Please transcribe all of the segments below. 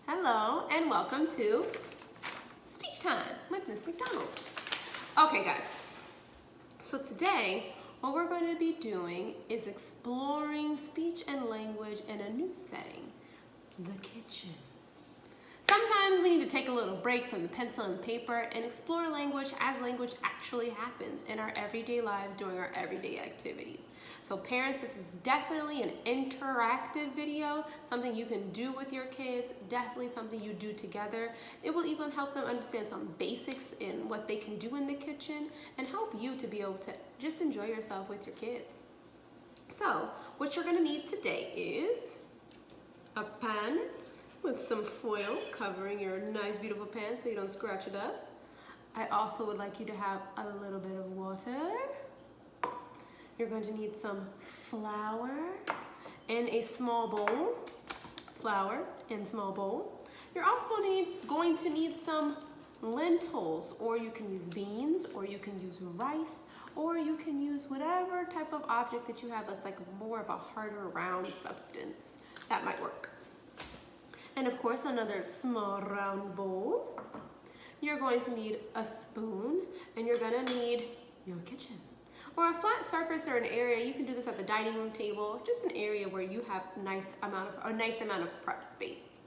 Hello and welcome to Speech Time with Miss McDonald. Okay guys, so today what we're going to be doing is exploring speech and language in a new setting, the kitchen. Sometimes we need to take a little break from the pencil and paper and explore language as language actually happens in our everyday lives during our everyday activities. So parents, this is definitely an interactive video, something you can do with your kids, definitely something you do together. It will even help them understand some basics in what they can do in the kitchen and help you to be able to just enjoy yourself with your kids. So what you're gonna need today is a pan with some foil covering your nice beautiful pan so you don't scratch it up. I also would like you to have a little bit of water. You're going to need some flour in a small bowl. Flour in small bowl. You're also going to need some lentils, or you can use beans, or you can use rice, or you can use whatever type of object that you have that's like more of a harder round substance. That might work. And of course, another small round bowl. You're going to need a spoon, and you're gonna need your kitchen. Or a flat surface or an area. You can do this at the dining room table, just an area where you have a nice amount of prep space.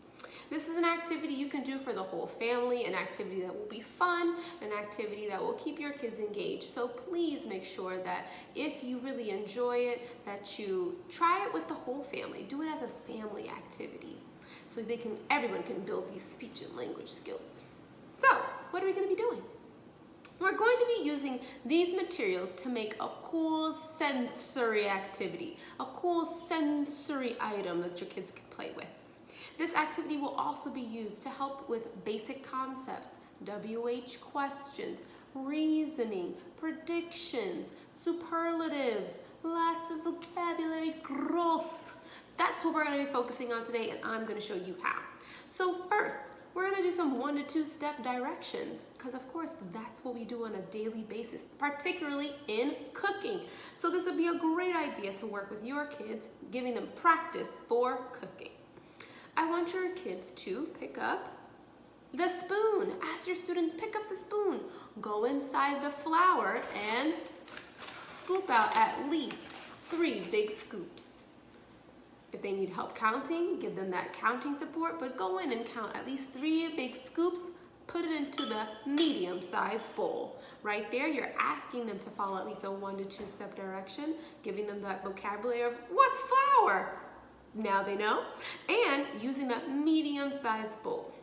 This is an activity you can do for the whole family, an activity that will be fun, an activity that will keep your kids engaged. So please make sure that if you really enjoy it, that you try it with the whole family. Do it as a family activity so everyone can build these speech and language skills. So what are we going to be doing? We're going to be using these materials to make a cool sensory activity, a cool sensory item that your kids can play with. This activity will also be used to help with basic concepts, WH questions, reasoning, predictions, superlatives, lots of vocabulary growth. That's what we're going to be focusing on today, and I'm going to show you how. So first, we're going to do some 1 to 2 step directions, because of course that's what we do on a daily basis, particularly in cooking. So this would be a great idea to work with your kids, giving them practice for cooking. I want your kids to pick up the spoon. Ask your student, pick up the spoon. Go inside the flour and scoop out at least 3 big scoops. If they need help counting, give them that counting support, but go in and count at least 3 big scoops, put it into the medium-sized bowl. Right there, you're asking them to follow at least a 1 to 2 step direction, giving them that vocabulary of what's flour? Now they know, and using that medium-sized bowl.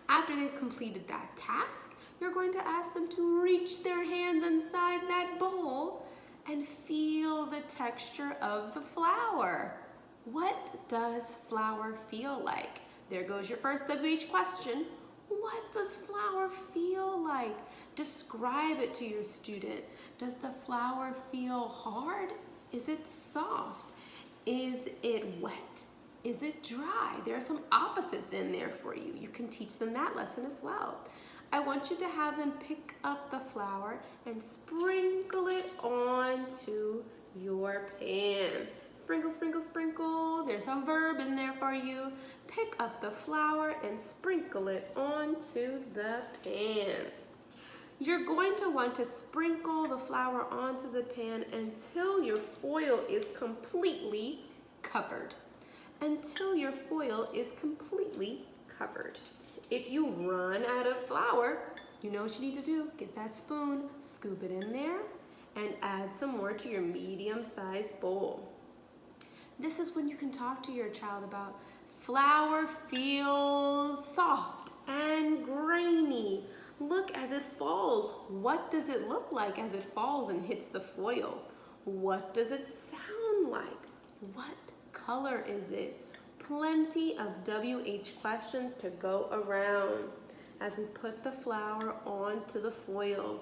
After they've completed that task, you're going to ask them to reach their hands inside that bowl and feel the texture of the flour. What does flour feel like? There goes your first WH question. What does flour feel like? Describe it to your student. Does the flour feel hard? Is it soft? Is it wet? Is it dry? There are some opposites in there for you. You can teach them that lesson as well. I want you to have them pick up the flour and sprinkle it onto your pan. Sprinkle, sprinkle, sprinkle. There's a verb in there for you. Pick up the flour and sprinkle it onto the pan. You're going to want to sprinkle the flour onto the pan until your foil is completely covered. Until your foil is completely covered. If you run out of flour, you know what you need to do. Get that spoon, scoop it in there, and add some more to your medium-sized bowl. This is when you can talk to your child about flour feels soft and grainy. Look as it falls. What does it look like as it falls and hits the foil? What does it sound like? What color is it? Plenty of WH questions to go around as we put the flour onto the foil.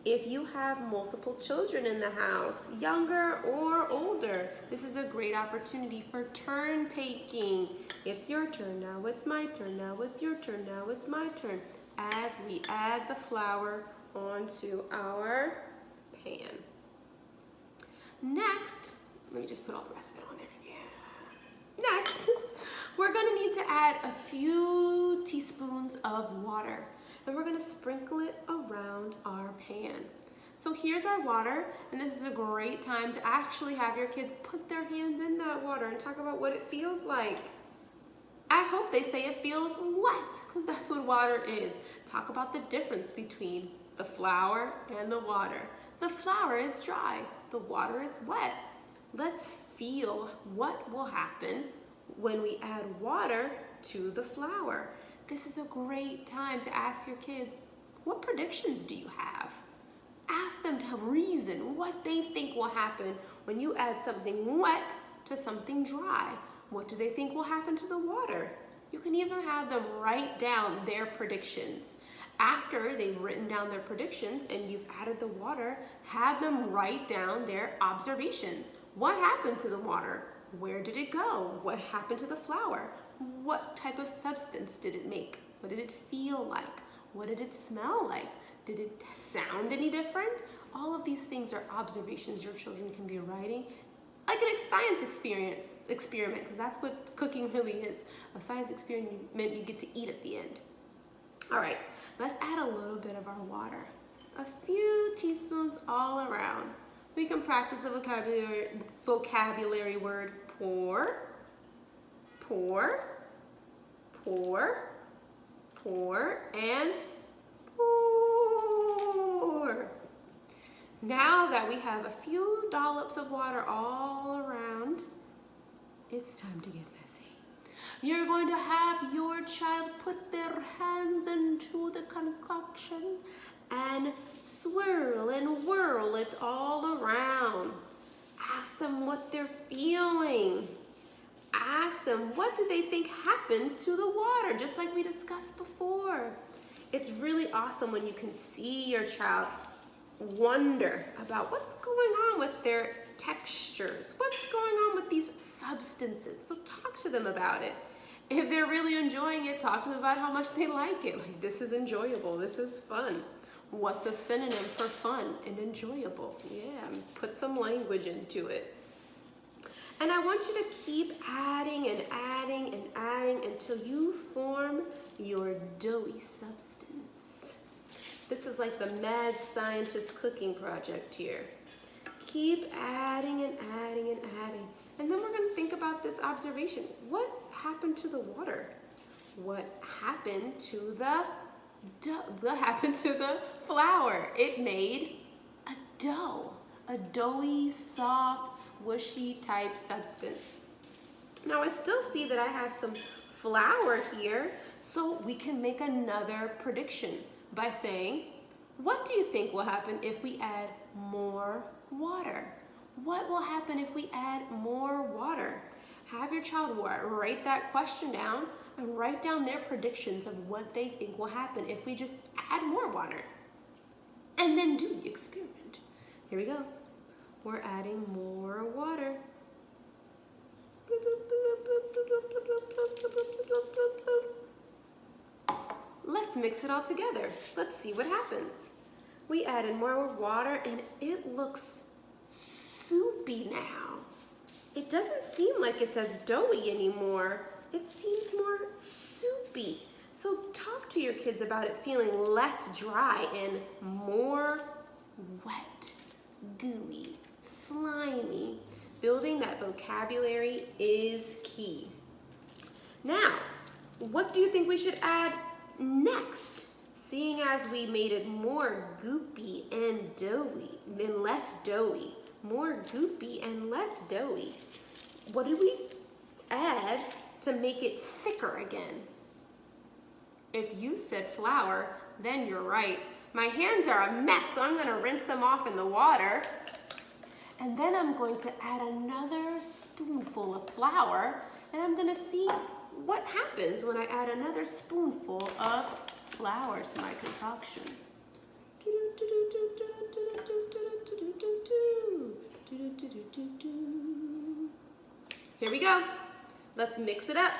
If you have multiple children in the house, younger or older, this is a great opportunity for turn taking. It's your turn, now it's my turn, now it's your turn, now it's my turn, as we add the flour onto our pan. Next, let me just put all the rest of it on there. Yeah. Next, We're gonna need to add a few teaspoons of water, and we're gonna sprinkle it around our pan. So here's our water, and this is a great time to actually have your kids put their hands in that water and talk about what it feels like. I hope they say it feels wet, because that's what water is. Talk about the difference between the flour and the water. The flour is dry, the water is wet. Let's feel what will happen when we add water to the flour. This is a great time to ask your kids, what predictions do you have? Ask them to reason what they think will happen when you add something wet to something dry. What do they think will happen to the water? You can even have them write down their predictions. After they've written down their predictions and you've added the water, have them write down their observations. What happened to the water? Where did it go? What happened to the flour? What type of substance did it make? What did it feel like? What did it smell like? Did it sound any different? All of these things are observations your children can be writing, like a science experiment, because that's what cooking really is. A science experiment you get to eat at the end. All right, let's add a little bit of our water. A few teaspoons all around. We can practice the vocabulary word pour, pour, pour, pour, and pour. Now that we have a few dollops of water all around, it's time to get messy. You're going to have your child put their hands into the concoction and swirl and whirl it all around. Ask them what they're feeling. Ask them, what do they think happened to the water, just like we discussed before. It's really awesome when you can see your child wonder about what's going on with their textures, what's going on with these substances. So talk to them about it. If they're really enjoying it, talk to them about how much they like it. Like, this is enjoyable, this is fun. What's a synonym for fun and enjoyable? Yeah, put some language into it. And I want you to keep adding and adding and adding until you form your doughy substance. This is like the mad scientist cooking project here. Keep adding and adding and adding. And then we're going to think about this observation. What happened to the water? What happened to the dough? What happened to the flour? It made a dough. A doughy, soft, squishy type substance. Now I still see that I have some flour here, so we can make another prediction by saying, what do you think will happen if we add more water? What will happen if we add more water? Have your child write that question down and write down their predictions of what they think will happen if we just add more water. And then do the experiment. Here we go. We're adding more water. Let's mix it all together. Let's see what happens. We added more water and it looks soupy now. It doesn't seem like it's as doughy anymore. It seems more soupy. So talk to your kids about it feeling less dry and more wet, gooey, slimy. Building that vocabulary is key. Now, what do you think we should add next? Seeing as we made it more goopy and doughy, then less doughy, more goopy and less doughy. What do we add to make it thicker again? If you said flour, then you're right. My hands are a mess, so I'm gonna rinse them off in the water. And then I'm going to add another spoonful of flour, and I'm gonna see what happens when I add another spoonful of flour to my concoction. Here we go. Let's mix it up.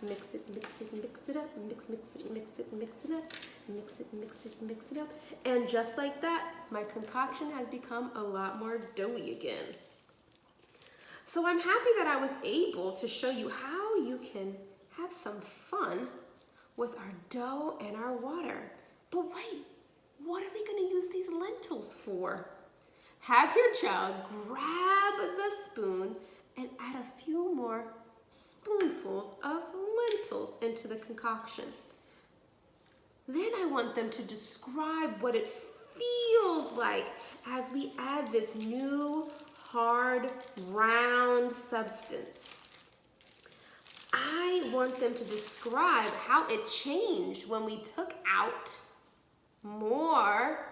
Mix it, mix it, mix it up. Mix, mix it, mix it, mix it up. Mix it, mix it, mix it up. And just like that, my concoction has become a lot more doughy again. So I'm happy that I was able to show you how you can have some fun with our dough and our water. But wait, what are we going to use these lentils for? Have your child grab the spoon and add a few more spoonfuls of lentils into the concoction. Then I want them to describe what it feels like as we add this new hard, round substance. I want them to describe how it changed when we took out more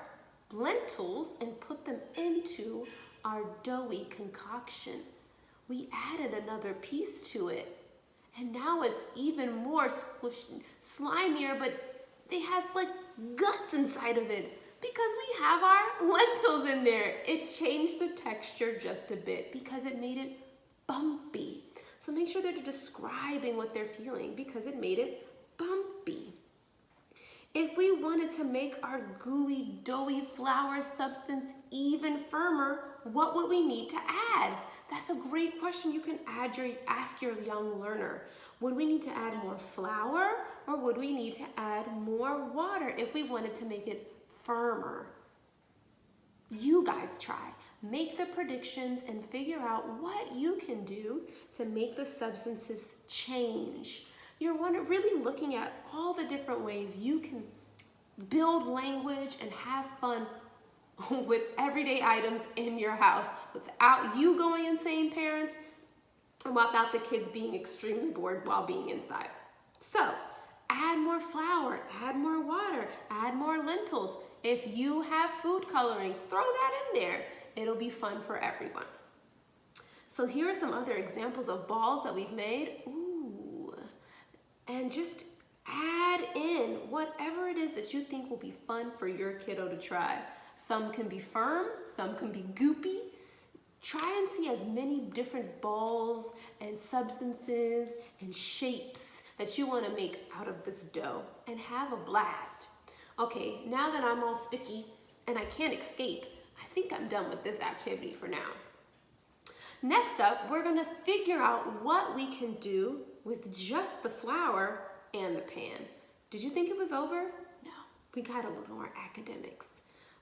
lentils and put them into our doughy concoction. We added another piece to it, and now it's even more squishy, slimier, but it has like guts inside of it because we have our lentils in there. It changed the texture just a bit because it made it bumpy. So make sure they're describing what they're feeling because it made it bumpy. If we wanted to make our gooey, doughy flour substance even firmer, what would we need to add? That's a great question you can ask your young learner. Would we need to add more flour or would we need to add more water if we wanted to make it firmer? You guys try. Make the predictions and figure out what you can do to make the substances change. You're really looking at all the different ways you can build language and have fun with everyday items in your house without you going insane, parents, and without the kids being extremely bored while being inside. So add more flour, add more water, add more lentils. If you have food coloring, throw that in there. It'll be fun for everyone. So here are some other examples of balls that we've made. Ooh. And just add in whatever it is that you think will be fun for your kiddo to try. Some can be firm, some can be goopy. Try and see as many different balls and substances and shapes that you want to make out of this dough and have a blast. Okay, now that I'm all sticky and I can't escape, I think I'm done with this activity for now. Next up, we're gonna figure out what we can do with just the flour and the pan. Did you think it was over? No, we got a little more academics.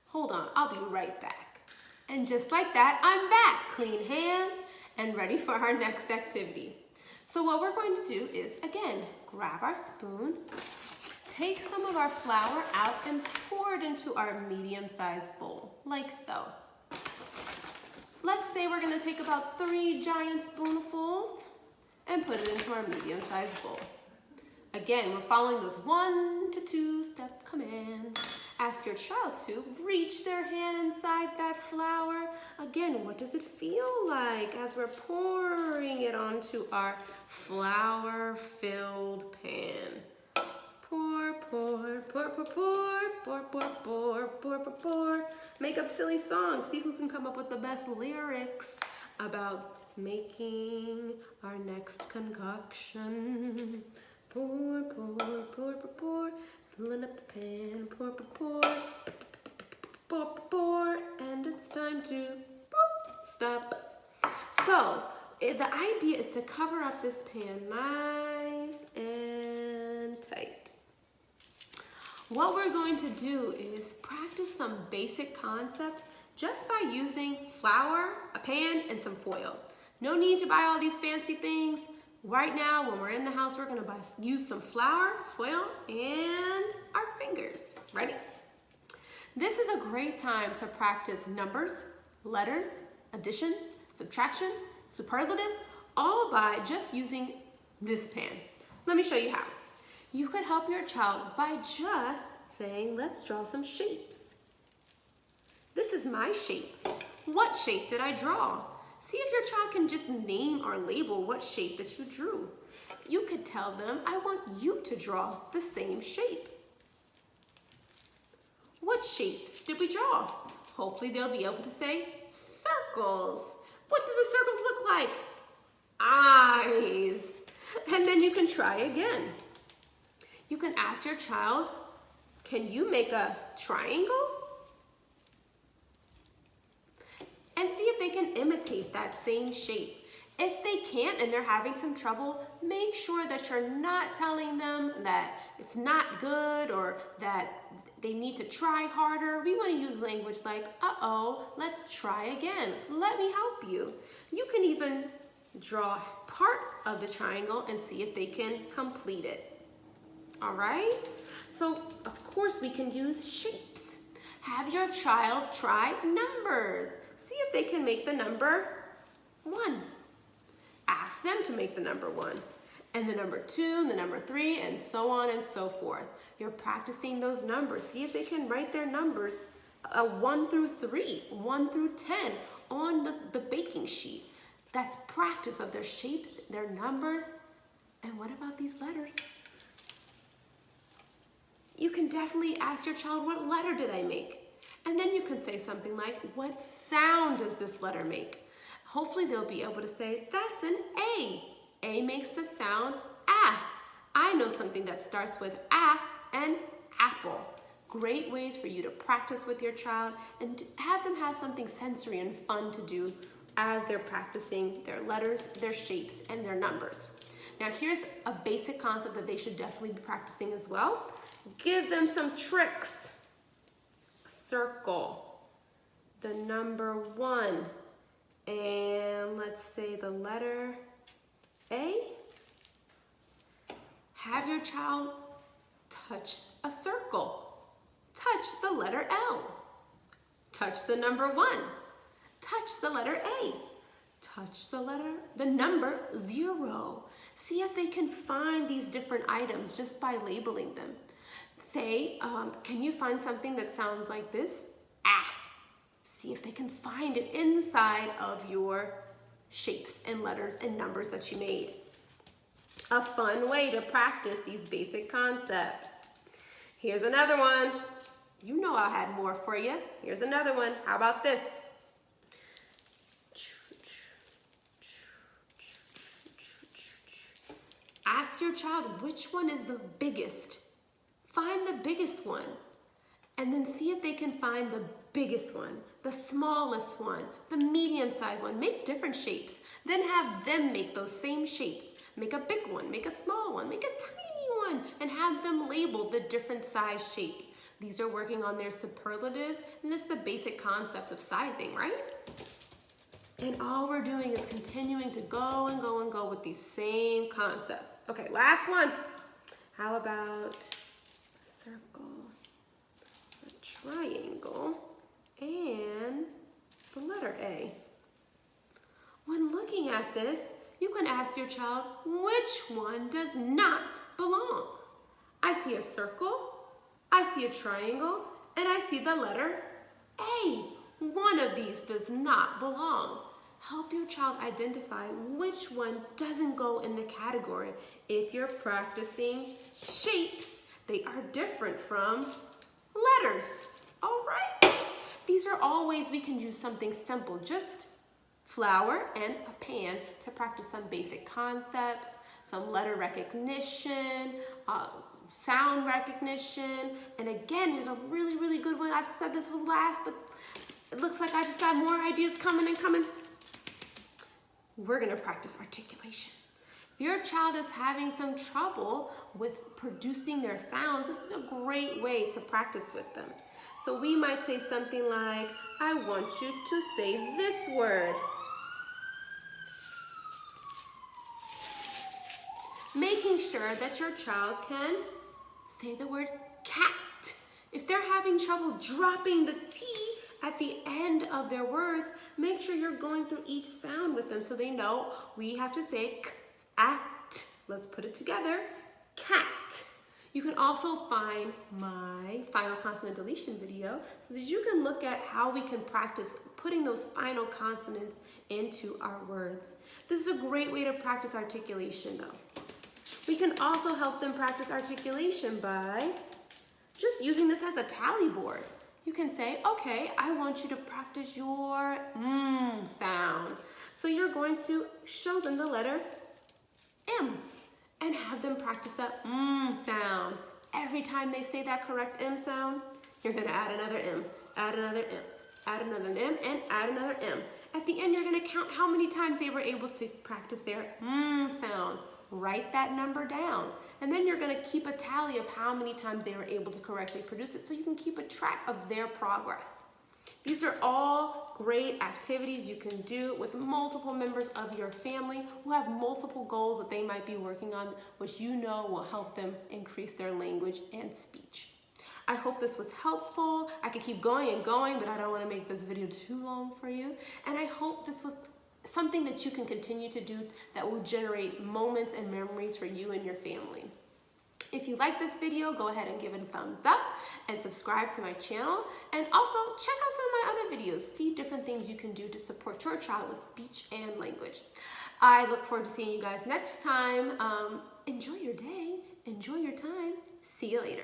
Hold on, I'll be right back. And just like that, I'm back, clean hands and ready for our next activity. So what we're going to do is, again, grab our spoon, take some of our flour out and pour it into our medium-sized bowl, like so. Let's say we're gonna take about 3 giant spoonfuls and put it into our medium-sized bowl. Again, we're following those 1 to 2 step commands. Ask your child to reach their hand inside that flour. Again, what does it feel like as we're pouring it onto our flour-filled pan? Pour, pour, pour, pour, pour, pour, pour, pour, pour, pour, pour. Make up silly songs. See who can come up with the best lyrics about making our next concoction. Pour, pour, pour, pour, pour. Filling up the pan. Pour, pour, pour. Pour, pour, pour. And it's time to boop, stop. So, the idea is to cover up this pan nice and tight. What we're going to do is practice some basic concepts just by using flour, a pan, and some foil. No need to buy all these fancy things. Right now, when we're in the house, we're gonna use some flour, foil, and our fingers. Ready? This is a great time to practice numbers, letters, addition, subtraction, superlatives, all by just using this pan. Let me show you how. You could help your child by just saying, let's draw some shapes. This is my shape. What shape did I draw? See if your child can just name or label what shape that you drew. You could tell them, I want you to draw the same shape. What shapes did we draw? Hopefully they'll be able to say circles. What do the circles look like? Eyes. And then you can try again. You can ask your child, can you make a triangle? And see if they can imitate that same shape. If they can't and they're having some trouble, make sure that you're not telling them that it's not good or that they need to try harder. We want to use language like, uh-oh, let's try again. Let me help you. You can even draw part of the triangle and see if they can complete it. All right? So, of course, we can use shapes. Have your child try numbers. See if they can make the number 1. Ask them to make the number 1. And the number 2, and the number 3, and so on and so forth. You're practicing those numbers. See if they can write their numbers 1 through 3, 1 through 10 on the baking sheet. That's practice of their shapes, their numbers. And what about these letters? You can definitely ask your child, what letter did I make? And then you can say something like, what sound does this letter make? Hopefully they'll be able to say, that's an A. A makes the sound ah. I know something that starts with ah and apple. Great ways for you to practice with your child and have them have something sensory and fun to do as they're practicing their letters, their shapes, and their numbers. Now here's a basic concept that they should definitely be practicing as well. Give them some tricks. Circle the number 1 and let's say the letter A. Have your child touch a circle. Touch the letter L. Touch the number 1. Touch the letter A. Touch the number 0. See if they can find these different items just by labeling them. Say, can you find something that sounds like this? Ah. See if they can find it inside of your shapes and letters and numbers that you made. A fun way to practice these basic concepts. Here's another one. You know I'll have more for you. Here's another one. How about this? Ask your child which one is the biggest. Find the biggest one. And then see if they can find the biggest one, the smallest one, the medium-sized one. Make different shapes. Then have them make those same shapes. Make a big one, make a small one, make a tiny one, and have them label the different size shapes. These are working on their superlatives, and this is the basic concept of sizing, right? And all we're doing is continuing to go and go and go with these same concepts. Okay, last one. How about a circle, a triangle, and the letter A? When looking at this, you can ask your child, which one does not belong? I see a circle, I see a triangle, and I see the letter A. One of these does not belong. Help your child identify which one doesn't go in the category. If you're practicing shapes, they are different from letters. All right? These are all ways we can use something simple, just flour and a pan, to practice some basic concepts, some letter recognition, sound recognition. And again, here's a really, really good one. I said this was last, but it looks like I just got more ideas coming and coming. We're gonna practice articulation. If your child is having some trouble with producing their sounds, this is a great way to practice with them. So we might say something like, I want you to say this word. Making sure that your child can say the word cat. If they're having trouble dropping the T at the end of their words, make sure you're going through each sound with them so they know we have to say k, at. Let's put it together, cat. You can also find my final consonant deletion video so that you can look at how we can practice putting those final consonants into our words. This is a great way to practice articulation though. We can also help them practice articulation by just using this as a tally board. You can say, okay, I want you to practice your sound. So you're going to show them the letter M and have them practice the sound. Every time they say that correct M sound, you're gonna add another M, add another M, add another M, and add another M. At the end, you're gonna count how many times they were able to practice their sound. Write that number down. And then you're gonna keep a tally of how many times they were able to correctly produce it so you can keep a track of their progress. These are all great activities you can do with multiple members of your family who have multiple goals that they might be working on, which you know will help them increase their language and speech. I hope this was helpful. I could keep going and going, but I don't want to make this video too long for you. And I hope this was something that you can continue to do that will generate moments and memories for you and your family. If you like this video, go ahead and give it a thumbs up and subscribe to my channel. And also check out some of my other videos. See different things you can do to support your child with speech and language. I look forward to seeing you guys next time. Enjoy your day. Enjoy your time. See you later.